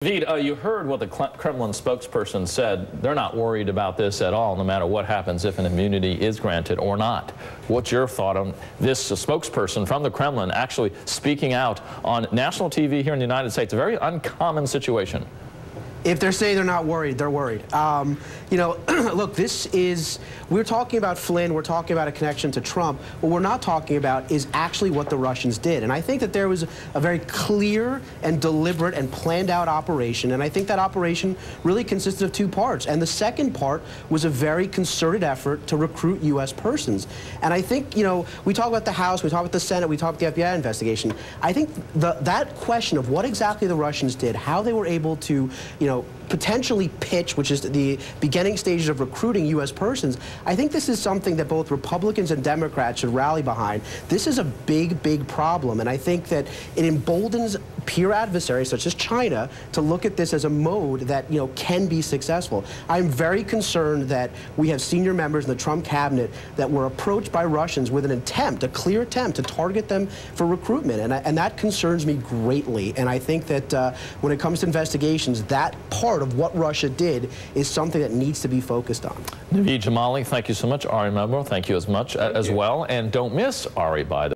Naveed, you heard what the Kremlin spokesperson said. They're not worried about this at all, no matter what happens if an immunity is granted or not. What's your thought on this spokesperson from the Kremlin actually speaking out on national TV here in the United States? A very uncommon situation. If they're saying they're not worried, they're worried. You know, look, we're talking about Flynn, we're talking about a connection to Trump. What we're not talking about is actually what the Russians did. And I think that there was a very clear and deliberate and planned out operation. And I think that operation really consisted of two parts. And the second part was a very concerted effort to recruit U.S. persons. And I think, you know, we talk about the House, we talk about the Senate, we talk about the FBI investigation. I think that question of what exactly the Russians did, how they were able to, you know, potentially pitch, which is the beginning stages of recruiting U.S. persons, I think this is something that both Republicans and Democrats should rally behind. This is a big, big problem, and I think that it emboldens peer adversaries such as China to look at this as a mode that, you know, can be successful. I'm very concerned that we have senior members in the Trump cabinet that were approached by Russians with an attempt, a clear attempt to target them for recruitment, and that concerns me greatly. And I think that when it comes to investigations, that part of what Russia did is something that needs to be focused on. Naveed Jamali, thank you so much. Ari Melbo, thank you as much as well. And don't miss Ari, by the way.